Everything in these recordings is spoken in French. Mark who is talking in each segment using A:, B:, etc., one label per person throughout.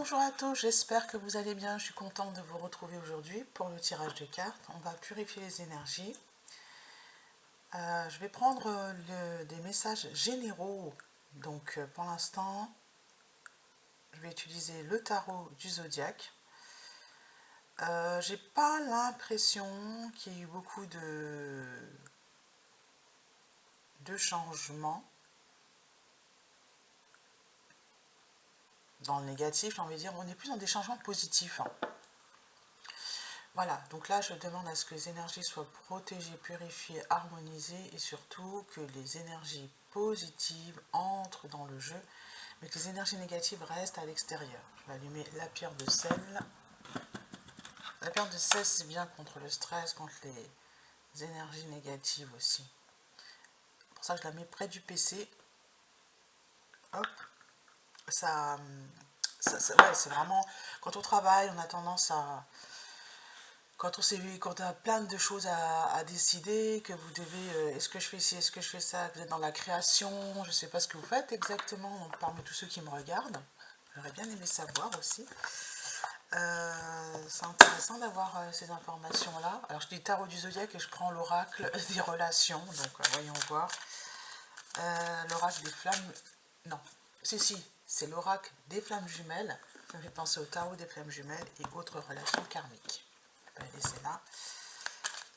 A: Bonjour à tous, j'espère que vous allez bien. Je suis contente de vous retrouver aujourd'hui pour le tirage de cartes. On va purifier les énergies. Je vais prendre des messages généraux. Donc pour l'instant, je vais utiliser le tarot du zodiaque. J'ai pas l'impression qu'il y ait eu beaucoup de changements. Dans le négatif, j'ai envie de dire, on est plus dans des changements positifs. Voilà, donc là je demande à ce que les énergies soient protégées, purifiées, harmonisées et surtout que les énergies positives entrent dans le jeu, mais que les énergies négatives restent à l'extérieur. Je vais allumer la pierre de sel. La pierre de sel, c'est bien contre le stress, contre les énergies négatives aussi. C'est pour ça que je la mets près du PC. Hop, ouais, c'est vraiment, quand on travaille, on a tendance à... Quand on a plein de choses à décider, que vous devez, est-ce que je fais ci, est-ce que je fais ça, que vous êtes dans la création, je ne sais pas ce que vous faites exactement, donc parmi tous ceux qui me regardent, j'aurais bien aimé savoir aussi. C'est intéressant d'avoir ces informations-là. Alors je dis tarot du zodiaque et je prends l'oracle des relations, donc voyons voir. L'oracle des flammes, non, si, c'est l'oracle des flammes jumelles, ça me fait penser au tarot des flammes jumelles et autres relations karmiques. Je vais laisser là.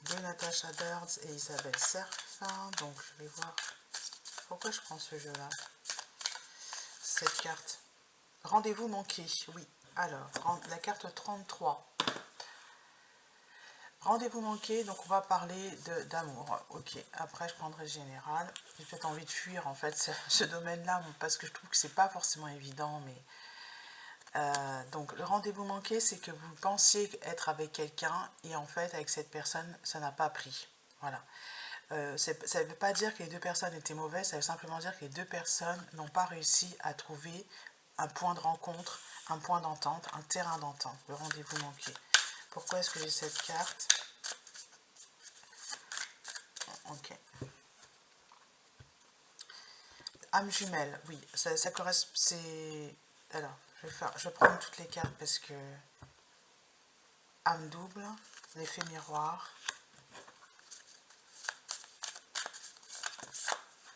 A: De Natasha Birds et Isabelle Serfin. Donc je vais voir pourquoi je prends ce jeu-là. Cette carte. Rendez-vous manqué, oui. Alors, la carte 33. Rendez-vous manqué, donc on va parler d'amour. Ok, après je prendrai le général. J'ai peut-être envie de fuir en fait ce domaine-là, parce que je trouve que c'est pas forcément évident, mais... donc le rendez-vous manqué, c'est que vous pensiez être avec quelqu'un et en fait avec cette personne ça n'a pas pris, voilà. Ça ne veut pas dire que les deux personnes étaient mauvaises, ça veut simplement dire que les deux personnes n'ont pas réussi à trouver un point de rencontre, un point d'entente, un terrain d'entente. Le rendez-vous manqué. Pourquoi est-ce que j'ai cette carte? Ok. Âme jumelle, oui, ça correspond, c'est... Alors, je vais prendre toutes les cartes parce que... Âme double, l'effet miroir.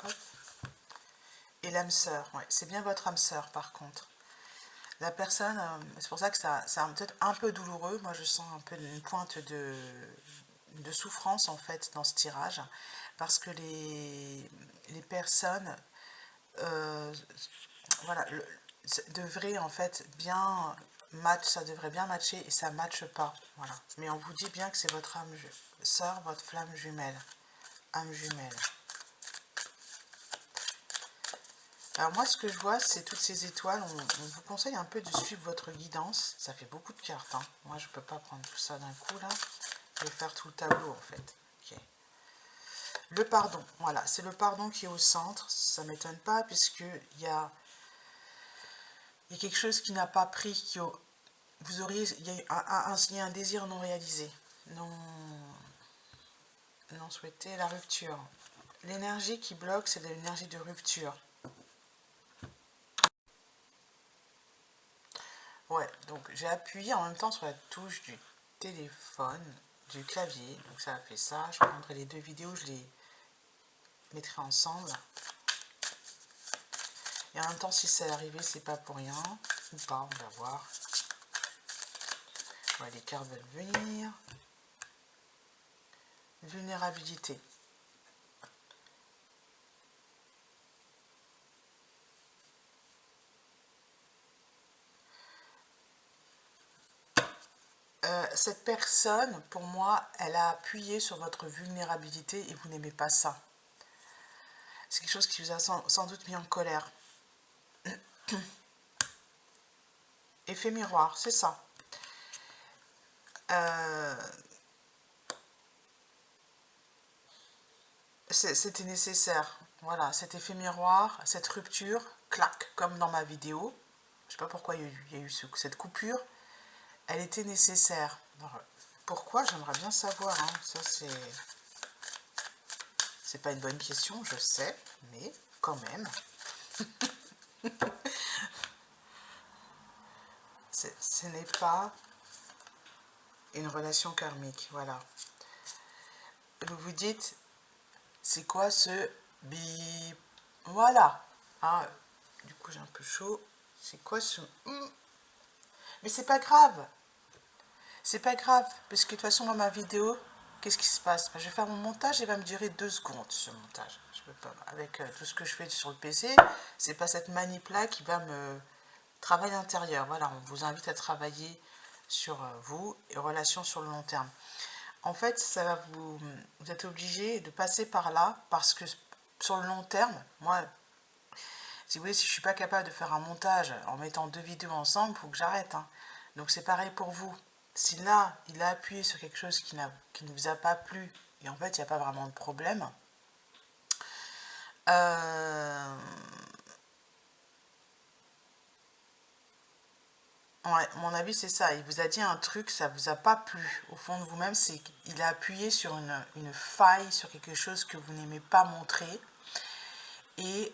A: Hop. Et l'âme sœur, ouais, c'est bien votre âme sœur par contre. La personne, c'est pour ça que c'est peut-être un peu douloureux. Moi, je sens un peu une pointe de souffrance en fait dans ce tirage, parce que les personnes, voilà, devraient en fait bien ça devrait bien matcher et ça ne matche pas, voilà. Mais on vous dit bien que c'est votre âme sœur, votre flamme jumelle, âme jumelle. Alors moi, ce que je vois, c'est toutes ces étoiles. On vous conseille un peu de suivre votre guidance. Ça fait beaucoup de cartes, hein. Moi, je ne peux pas prendre tout ça d'un coup, là. Je vais faire tout le tableau, en fait. Okay. Le pardon, voilà. C'est le pardon qui est au centre. Ça ne m'étonne pas, puisqu'il y a quelque chose qui n'a pas pris. Il y a un désir non réalisé. Non souhaité, la rupture. L'énergie qui bloque, c'est de l'énergie de rupture. Ouais, donc j'ai appuyé en même temps sur la touche du téléphone, du clavier, donc ça a fait ça. Je prendrai les deux vidéos, je les mettrai ensemble. Et en même temps, si c'est arrivé, c'est pas pour rien, ou pas, on va voir. Ouais, les cartes veulent venir. Vulnérabilité. Cette personne, pour moi, elle a appuyé sur votre vulnérabilité et vous n'aimez pas ça. C'est quelque chose qui vous a sans doute mis en colère. Effet miroir, c'est ça. C'était nécessaire. Voilà, cet effet miroir, cette rupture, clac, comme dans ma vidéo. Je ne sais pas pourquoi il y a eu cette coupure. Elle était nécessaire. Alors, pourquoi? J'aimerais bien savoir. Hein. Ça, c'est pas une bonne question, je sais, mais quand même. ce n'est pas une relation karmique, voilà. Vous vous dites, c'est quoi ce bip? Voilà. Ah, du coup, j'ai un peu chaud. C'est quoi ce... Mais c'est pas grave. C'est pas grave, parce que de toute façon, dans ma vidéo, qu'est-ce qui se passe? Je vais faire mon montage, il va me durer 2 secondes, ce montage. Je peux pas, avec tout ce que je fais sur le PC, c'est pas cette manip-là qui va me... Travail intérieur, voilà, on vous invite à travailler sur vous et relations sur le long terme. En fait, ça va vous êtes obligé de passer par là, parce que sur le long terme, moi, si vous voulez, si je suis pas capable de faire un montage en mettant 2 vidéos ensemble, il faut que j'arrête. Hein. Donc c'est pareil pour vous. Si là, il a appuyé sur quelque chose qui ne vous a pas plu, et en fait, il n'y a pas vraiment de problème, ouais, mon avis, c'est ça. Il vous a dit un truc, ça vous a pas plu. Au fond de vous-même, c'est qu'il a appuyé sur une faille, sur quelque chose que vous n'aimez pas montrer. Et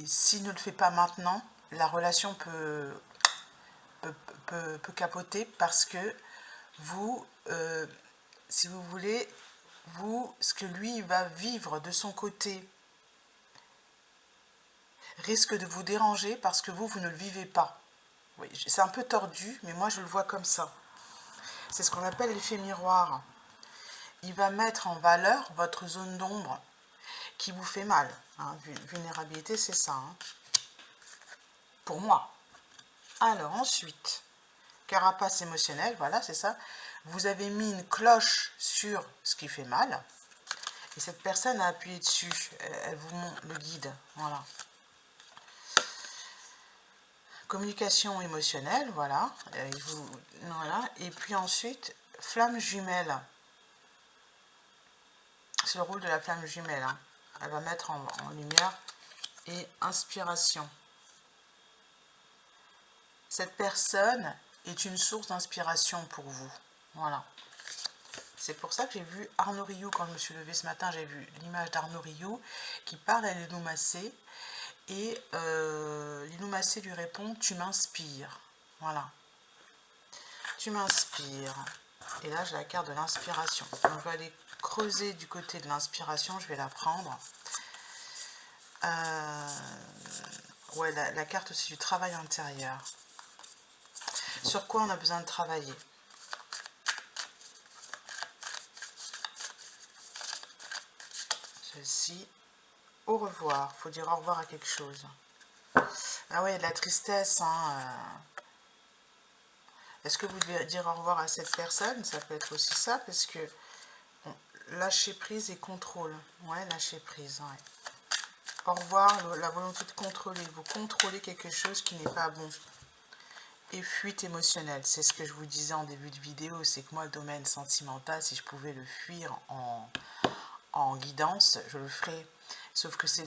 A: s'il ne le fait pas maintenant, la relation peut capoter parce que vous, si vous voulez, ce que lui va vivre de son côté risque de vous déranger parce que vous ne le vivez pas. Oui, c'est un peu tordu, mais moi je le vois comme ça. C'est ce qu'on appelle l'effet miroir. Il va mettre en valeur votre zone d'ombre qui vous fait mal. Hein. Vulnérabilité, c'est ça. Hein. Pour moi. Alors ensuite, carapace émotionnelle, voilà, c'est ça. Vous avez mis une cloche sur ce qui fait mal. Et cette personne a appuyé dessus. Elle vous montre le guide. Voilà. Communication émotionnelle, voilà. Voilà. Et puis ensuite, flamme jumelle. C'est le rôle de la flamme jumelle. Hein. Elle va mettre en lumière et inspiration. Cette personne est une source d'inspiration pour vous. Voilà. C'est pour ça que j'ai vu Arnaud Rioux, quand je me suis levée ce matin, j'ai vu l'image d'Arnaud Rioux qui parle à Lénou Massé. Et Lénou Massé lui répond « Tu m'inspires ». Voilà. Tu m'inspires. Et là, j'ai la carte de l'inspiration. On va aller creuser du côté de l'inspiration. Je vais la prendre. Ouais, la carte aussi du travail intérieur. Sur quoi on a besoin de travailler? Celle-ci. Au revoir. Il faut dire au revoir à quelque chose. Ah ouais, de la tristesse. Hein, Est-ce que vous devez dire au revoir à cette personne? Ça peut être aussi ça, parce que bon, lâcher prise et contrôle. Ouais, lâcher prise. Ouais. Au revoir, la volonté de contrôler. Vous contrôlez quelque chose qui n'est pas bon. Et fuite émotionnelle. C'est ce que je vous disais en début de vidéo. C'est que moi, le domaine sentimental, si je pouvais le fuir en guidance, je le ferais. Sauf que c'est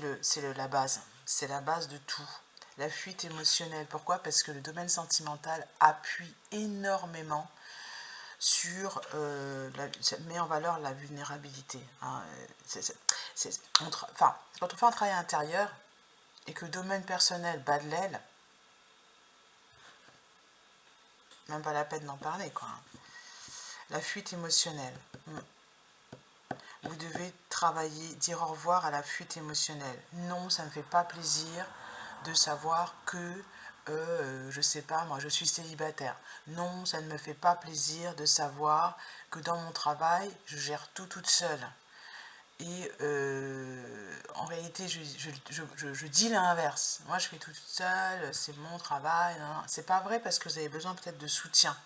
A: la base. C'est la base de tout. La fuite émotionnelle. Pourquoi? Parce que le domaine sentimental appuie énormément sur, met en valeur la vulnérabilité. Hein. Enfin, quand on fait un travail intérieur et que le domaine personnel bat de l'aile, même pas la peine d'en parler, quoi. La fuite émotionnelle. Vous devez travailler, dire au revoir à la fuite émotionnelle. Non, ça ne me fait pas plaisir de savoir que, je sais pas, moi je suis célibataire. Non, ça ne me fait pas plaisir de savoir que dans mon travail, je gère tout toute seule. Et en réalité, je dis l'inverse. Moi, je fais tout toute seule, c'est mon travail. C'est pas vrai parce que vous avez besoin peut-être de soutien.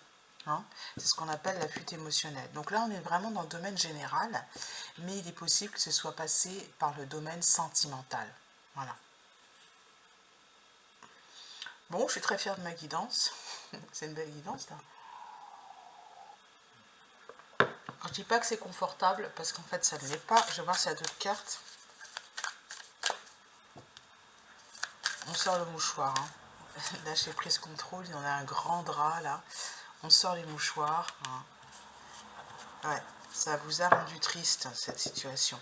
A: Hein, c'est ce qu'on appelle la fuite émotionnelle. Donc là, on est vraiment dans le domaine général, mais il est possible que ce soit passé par le domaine sentimental. Voilà. Bon, je suis très fière de ma guidance. C'est une belle guidance, là. Alors, je dis pas que c'est confortable, parce qu'en fait, ça ne l'est pas. Je vais voir s'il y a d'autres cartes. On sort le mouchoir. Hein. Lâcher prise contrôle, il y en a un grand drap, là. On sort les mouchoirs. Hein. Ouais, ça vous a rendu triste, cette situation.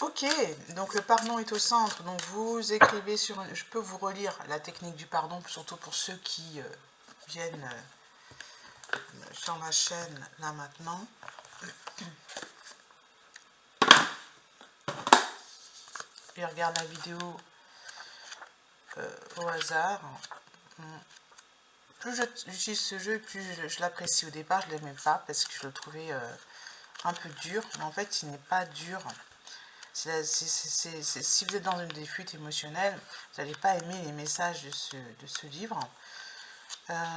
A: Ok, donc le pardon est au centre. Donc vous écrivez sur une... Je peux vous relire la technique du pardon, surtout pour ceux qui viennent sur ma chaîne là maintenant. Et regarde la vidéo au hasard. Plus j'utilise ce jeu, plus je l'apprécie. Au départ, je ne l'aimais pas parce que je le trouvais un peu dur. Mais en fait, il n'est pas dur. Si vous êtes dans une des fuites émotionnelles, vous n'allez pas aimer les messages de ce livre.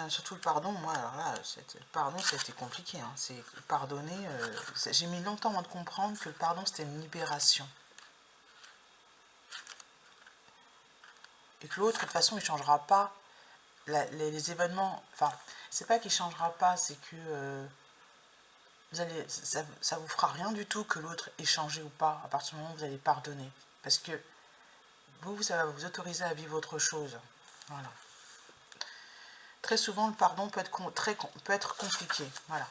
A: Surtout le pardon, moi, alors là, le pardon, ça a été compliqué. Hein. C'est pardonner. J'ai mis longtemps avant de comprendre que le pardon, c'était une libération. Et que l'autre, de toute façon, il ne changera pas les événements. Enfin, c'est pas qu'il ne changera pas, c'est que ça vous fera rien du tout que l'autre ait changé ou pas à partir du moment où vous allez pardonner. Parce que ça va vous autoriser à vivre autre chose. Voilà. Très souvent, le pardon peut être compliqué. Voilà.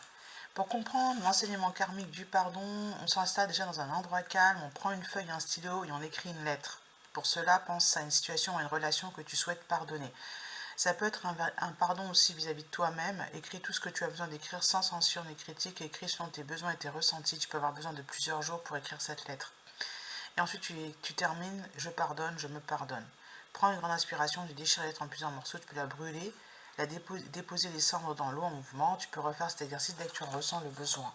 A: Pour comprendre l'enseignement karmique du pardon, on s'installe déjà dans un endroit calme, on prend une feuille et un stylo et on écrit une lettre. Pour cela, pense à une situation ou à une relation que tu souhaites pardonner. Ça peut être un pardon aussi vis-à-vis de toi-même. Écris tout ce que tu as besoin d'écrire sans censure ni critique. Écris selon tes besoins et tes ressentis. Tu peux avoir besoin de plusieurs jours pour écrire cette lettre. Et ensuite, tu termines, je pardonne, je me pardonne. Prends une grande inspiration, tu déchires la lettre en plusieurs morceaux, tu peux la brûler, déposer les cendres dans l'eau en mouvement. Tu peux refaire cet exercice dès que tu en ressens le besoin.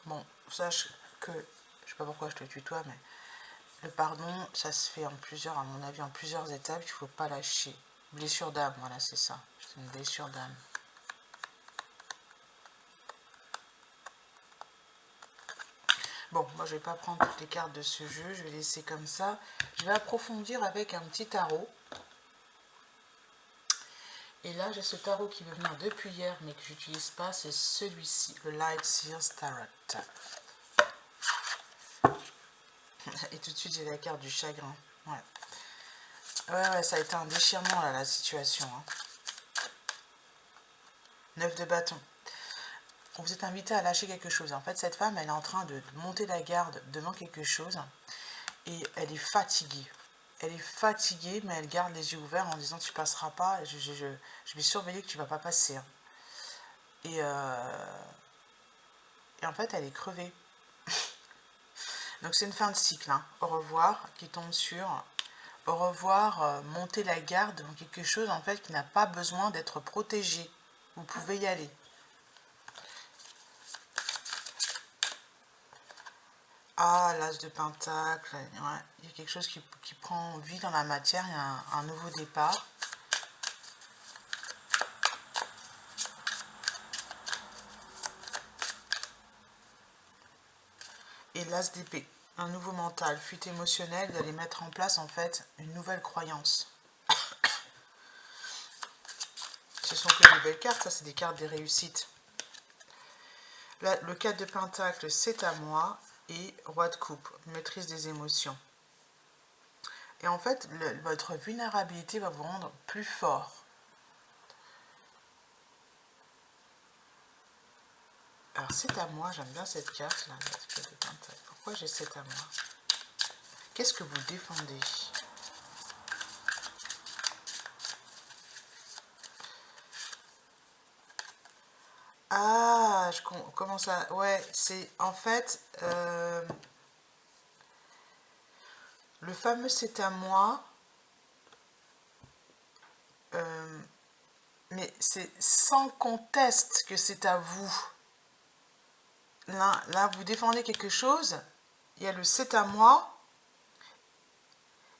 A: Bon, sache que, je ne sais pas pourquoi je te tutoie, mais le pardon, ça se fait à mon avis, en plusieurs étapes, il ne faut pas lâcher. Blessure d'âme, voilà, c'est ça. C'est une blessure d'âme. Bon, moi je ne vais pas prendre toutes les cartes de ce jeu, je vais laisser comme ça. Je vais approfondir avec un petit tarot. Et là, j'ai ce tarot qui veut venir depuis hier, mais que je n'utilise pas, c'est celui-ci, le Light Seers Tarot. Et tout de suite, j'ai la carte du chagrin. Ouais, ça a été un déchirement, là, la situation. Hein. 9 de bâton. Vous êtes invité à lâcher quelque chose. En fait, cette femme, elle est en train de monter la garde devant quelque chose. Et elle est fatiguée. Elle est fatiguée, mais elle garde les yeux ouverts en disant tu passeras pas, je vais surveiller que tu vas pas passer. Hein. Et en fait, elle est crevée. Donc c'est une fin de cycle. Hein. Au revoir, qui tombe sur au revoir, monter la garde devant quelque chose en fait qui n'a pas besoin d'être protégé. Vous pouvez y aller. Ah, l'as de pentacle, ouais. Il y a quelque chose qui prend vie dans la matière, il y a un nouveau départ. Et l'as d'épée, un nouveau mental, fuite émotionnelle, d'aller mettre en place en fait une nouvelle croyance. Ce sont que des belles cartes, ça c'est des cartes des réussites. Là, le 4 de pentacle, c'est à moi, et roi de coupe, maîtrise des émotions. Et en fait, votre vulnérabilité va vous rendre plus fort. Alors, c'est à moi, j'aime bien cette carte là. Pourquoi j'ai c'est à moi? Qu'est-ce que vous défendez? Ah, je commence à... Ouais, c'est en fait... le fameux c'est à moi... mais c'est sans conteste que c'est à vous. Là, vous défendez quelque chose, il y a le c'est à moi,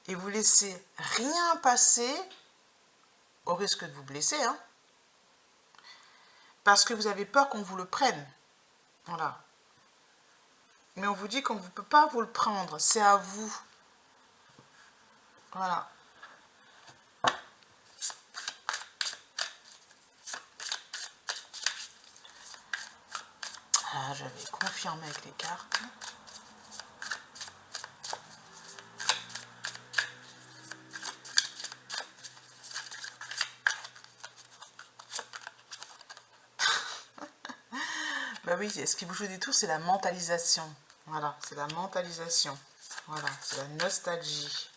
A: et vous laissez rien passer, au risque de vous blesser, hein, parce que vous avez peur qu'on vous le prenne. Voilà. Mais on vous dit qu'on ne peut pas vous le prendre, c'est à vous. Voilà. Ah, je vais confirmer avec les cartes. Bah oui, ce qui vous joue des tours, c'est la mentalisation. Voilà, c'est la mentalisation. Voilà, c'est la nostalgie.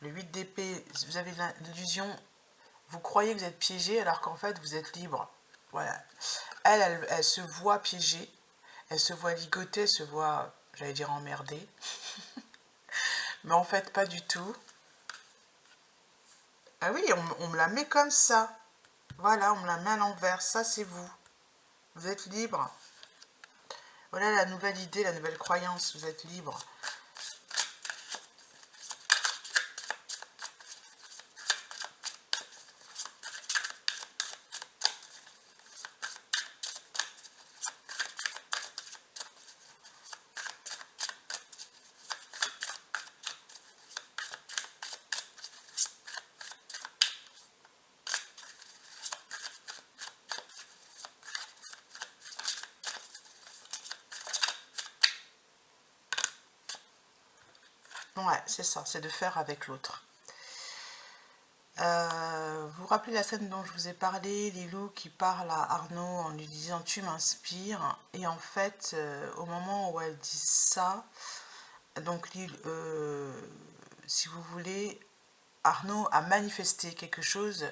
A: Le 8 d'épée, vous avez l'illusion, vous croyez que vous êtes piégé alors qu'en fait vous êtes libre. Voilà. Elle se voit piégée, elle se voit ligotée, elle se voit, j'allais dire emmerdée. Mais en fait pas du tout. Ah oui, on me la met comme ça. Voilà, on me la met à l'envers. Ça c'est vous. Vous êtes libre. Voilà la nouvelle idée, la nouvelle croyance. Vous êtes libre. Ouais, c'est ça, c'est de faire avec l'autre. Vous vous rappelez la scène dont je vous ai parlé, Lilou qui parle à Arnaud en lui disant tu m'inspires, et en fait au moment où elle dit ça, donc si vous voulez, Arnaud a manifesté quelque chose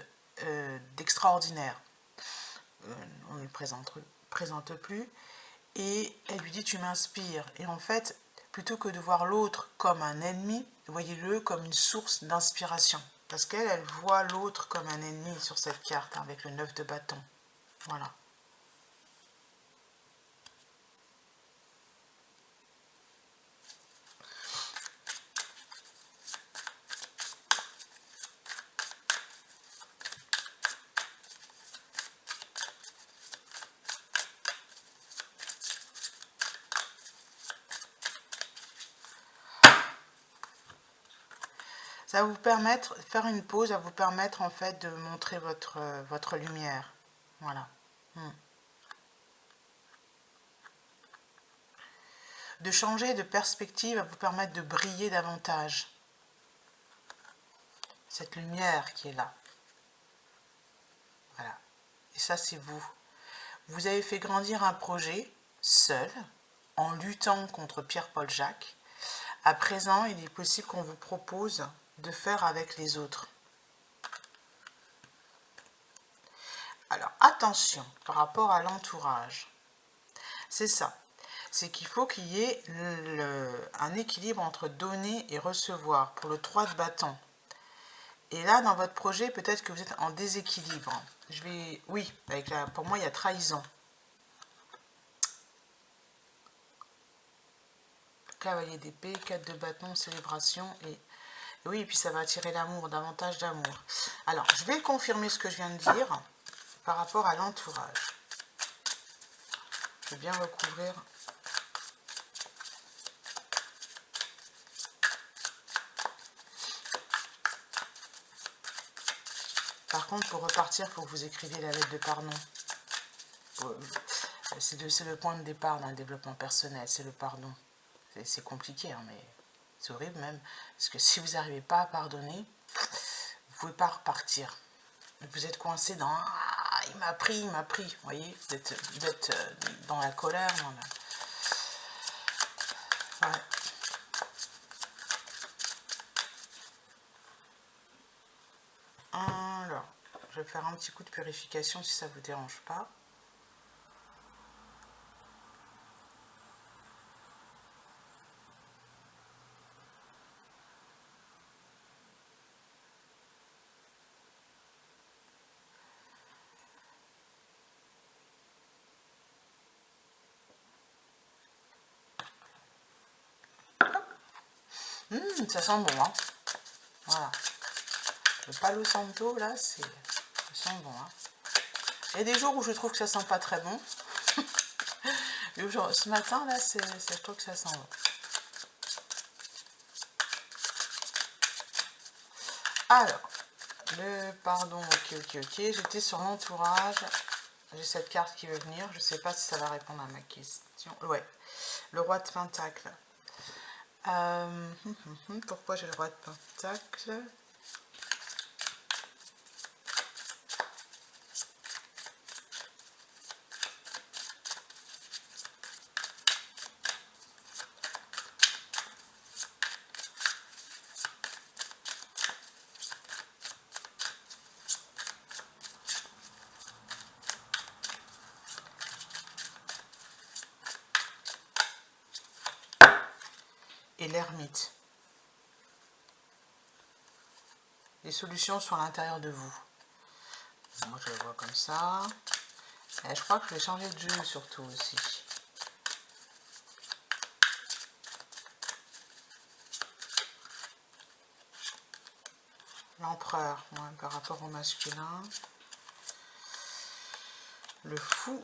A: d'extraordinaire. On ne le présente plus, et elle lui dit tu m'inspires, et en fait plutôt que de voir l'autre comme un ennemi, voyez-le comme une source d'inspiration. Parce qu'elle voit l'autre comme un ennemi sur cette carte, hein, avec le 9 de bâton. Voilà. Ça va vous permettre, faire une pause, va vous permettre en fait de montrer votre lumière. Voilà. De changer de perspective va vous permettre de briller davantage. Cette lumière qui est là. Voilà. Et ça, c'est vous. Vous avez fait grandir un projet seul, en luttant contre Pierre-Paul Jacques. À présent, il est possible qu'on vous propose de faire avec les autres. Alors, attention par rapport à l'entourage. C'est ça. C'est qu'il faut qu'il y ait un équilibre entre donner et recevoir pour le 3 de bâton. Et là, dans votre projet, peut-être que vous êtes en déséquilibre. Oui, pour moi, il y a trahison. Cavalier d'épée, 4 de bâton, célébration, et oui, et puis ça va attirer l'amour, davantage d'amour. Alors, je vais confirmer ce que je viens de dire par rapport à l'entourage. Je vais bien recouvrir. Par contre, pour repartir, il faut que vous écriviez la lettre de pardon. C'est le point de départ d'un développement personnel, c'est le pardon. C'est compliqué, hein, mais c'est horrible même. Parce que si vous n'arrivez pas à pardonner, vous ne pouvez pas repartir. Vous êtes coincé dans « Ah, il m'a pris, il m'a pris ». Vous voyez, vous êtes dans la colère. Ouais. Alors, je vais faire un petit coup de purification si ça ne vous dérange pas. Ça sent bon, hein. Voilà. Le Palo Santo, là, ça sent bon, hein. Il y a des jours où je trouve que ça sent pas très bon. Ce matin, là, je trouve que ça sent bon. Alors, le pardon, ok. J'étais sur l'entourage. J'ai cette carte qui veut venir. Je ne sais pas si ça va répondre à ma question. Ouais, le roi de Pentacle. Pourquoi j'ai le roi de Pentacle? et l'ermite. Les solutions sont à l'intérieur de vous. Moi, je le vois comme ça. Et je crois que je vais changer de jeu surtout aussi. L'empereur, ouais, par rapport au masculin. Le fou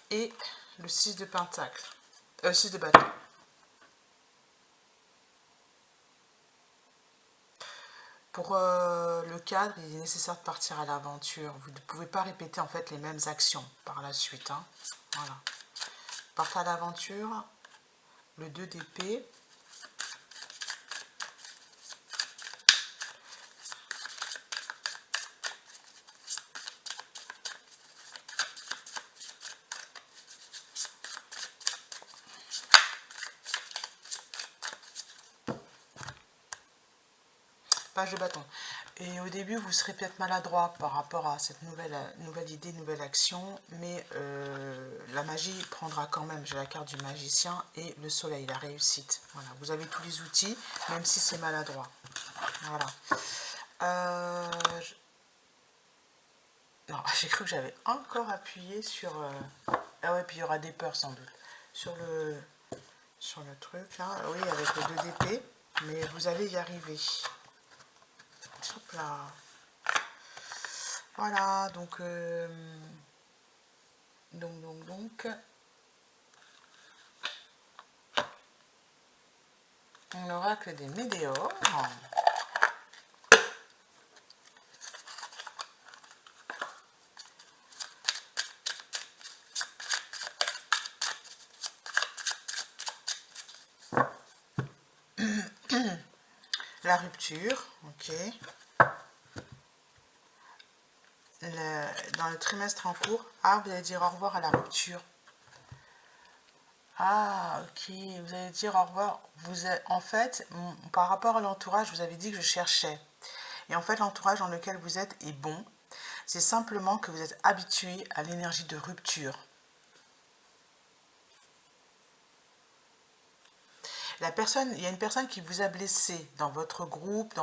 A: et le 6 de pentacle. 6 de bâton. Pour le cadre, il est nécessaire de partir à l'aventure. Vous ne pouvez pas répéter en fait les mêmes actions par la suite. Hein. Voilà. Partez à l'aventure. Le 2 d'épée. Page de bâton. Et au début, vous serez peut-être maladroit par rapport à cette nouvelle idée, nouvelle action, mais la magie prendra quand même. J'ai la carte du magicien et le soleil, la réussite. Voilà, vous avez tous les outils, même si c'est maladroit. Voilà. Non, j'ai cru que j'avais encore appuyé sur... Ah ouais, puis il y aura des peurs sans doute. Sur le truc, là. Oui, avec le 2 d'épée. Mais vous allez y arriver. Hop là. Voilà, donc... l'oracle des météores. La rupture, ok. Dans le trimestre en cours, ah, vous allez dire au revoir à la rupture. Ah, ok, vous allez dire au revoir. En fait, par rapport à l'entourage, vous avez dit que je cherchais. Et en fait, l'entourage dans lequel vous êtes est bon. C'est simplement que vous êtes habitué à l'énergie de rupture. Il y a une personne qui vous a blessé dans votre groupe,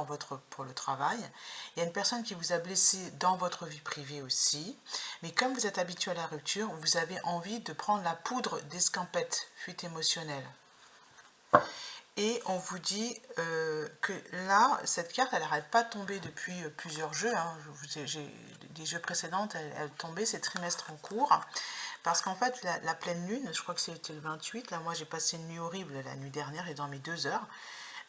A: pour le travail. Il y a une personne qui vous a blessé dans votre vie privée aussi. Mais comme vous êtes habitué à la rupture, vous avez envie de prendre la poudre d'escampette, fuite émotionnelle. Et on vous dit que là, cette carte, elle n'arrête pas de tomber depuis plusieurs jeux. Hein. Des jeux précédents, elle tombait, c'est trimestre en cours. Parce qu'en fait, la pleine lune, je crois que c'était le 28, là moi j'ai passé une nuit horrible la nuit dernière, j'ai dormi 2 heures.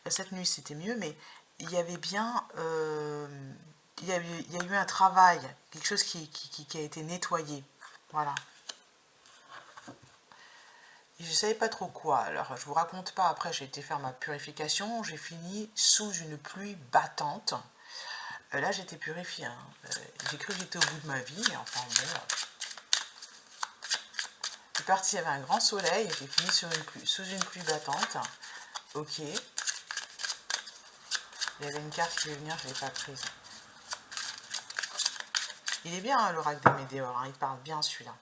A: Cette nuit c'était mieux, mais il y avait bien, il y a eu un travail, quelque chose qui a été nettoyé. Voilà. Et je ne savais pas trop quoi, alors je vous raconte pas, après j'ai été faire ma purification, j'ai fini sous une pluie battante. Là j'étais purifiée, hein. J'ai cru que j'étais au bout de ma vie, mais enfin bon... Je suis partie, il y avait un grand soleil, j'ai fini sous une pluie battante. Ok. Il y avait une carte qui devait venir, je ne l'ai pas prise. Il est bien, hein, l'oracle des météores, hein, il parle bien celui-là.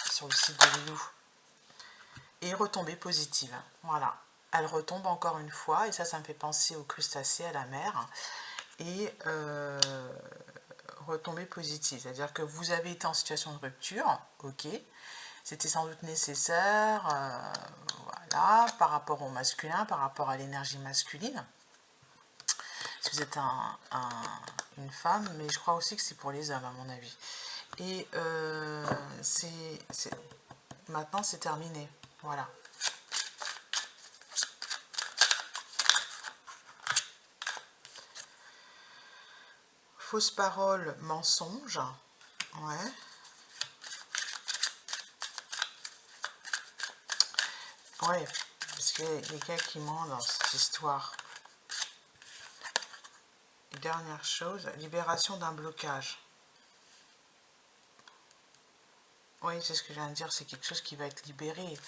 A: Sur le site de Lilou. Et retombée positive. Voilà. Elle retombe encore une fois, et ça me fait penser aux crustacés, à la mer. Et retombée positive, c'est-à-dire que vous avez été en situation de rupture, ok. C'était sans doute nécessaire, voilà, par rapport au masculin, par rapport à l'énergie masculine. Si vous êtes une femme, mais je crois aussi que c'est pour les hommes, à mon avis. Et maintenant, c'est terminé. Voilà. Fausse parole, mensonge. Ouais. Ouais, parce qu'il y a quelqu'un qui ment dans cette histoire. Dernière chose, libération d'un blocage. Oui, c'est ce que je viens de dire, c'est quelque chose qui va être libéré.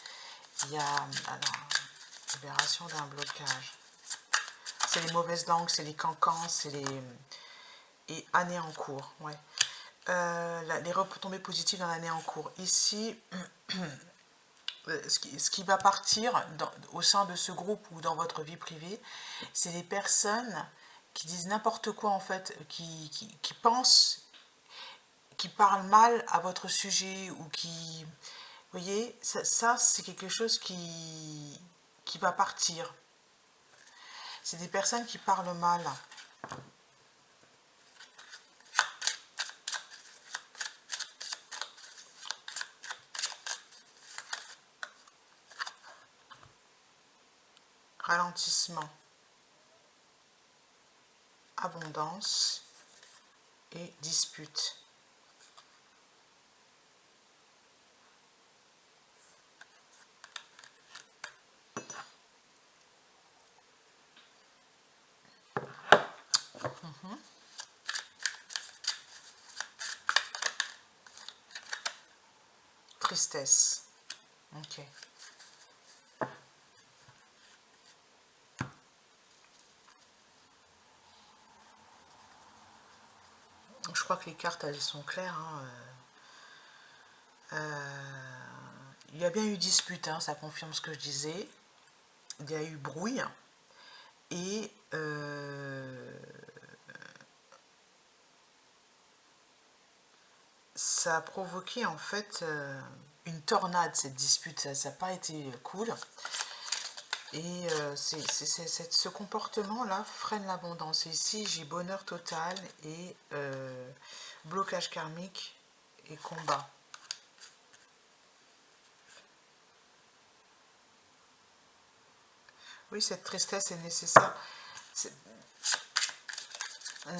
A: Il y a, alors, libération d'un blocage. C'est les mauvaises langues, c'est les cancans, c'est les... Et année en cours, ouais. Les retombées positives dans l'année en cours. Ici, ce qui va partir au sein de ce groupe ou dans votre vie privée, c'est les personnes qui disent n'importe quoi en fait, qui pensent, qui parlent mal à votre sujet ou qui... Vous voyez, ça c'est quelque chose qui va partir. C'est des personnes qui parlent mal. Ralentissement, abondance et dispute. Tristesse. Ok. Je crois que les cartes, elles sont claires. Il y a bien eu dispute, hein, ça confirme ce que je disais. Il y a eu brouille. Et ça a provoqué en fait une tornade, cette dispute. Ça n'a pas été cool. Et ce comportement-là freine l'abondance. Ici, j'ai bonheur total et blocage karmique et combat. Oui, cette tristesse est nécessaire. Il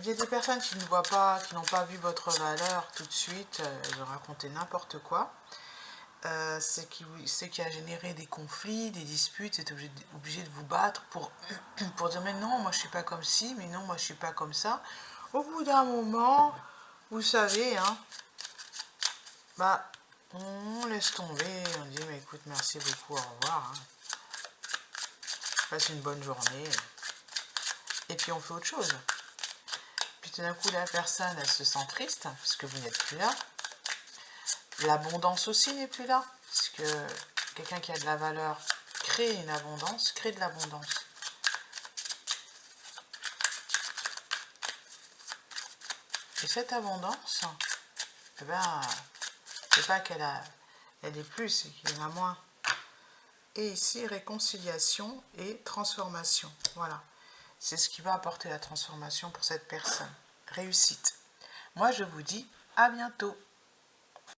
A: y a des personnes qui ne voient pas, qui n'ont pas vu votre valeur tout de suite. Elles ont raconté n'importe quoi. C'est qui a généré des conflits, des disputes, c'est obligé de vous battre pour dire mais non, moi je suis pas comme ci, mais non, moi je suis pas comme ça. Au bout d'un moment, vous savez, hein, bah, on laisse tomber, on dit mais écoute, merci beaucoup, au revoir. Hein. Passe une bonne journée. Et puis on fait autre chose. Puis tout d'un coup, la personne, elle se sent triste, parce que vous n'êtes plus là. L'abondance aussi n'est plus là, parce que quelqu'un qui a de la valeur crée une abondance, crée de l'abondance. Et cette abondance, eh ben, c'est pas elle est plus, c'est qu'il y en a moins. Et ici, réconciliation et transformation. Voilà. C'est ce qui va apporter la transformation pour cette personne. Réussite. Moi, je vous dis à bientôt.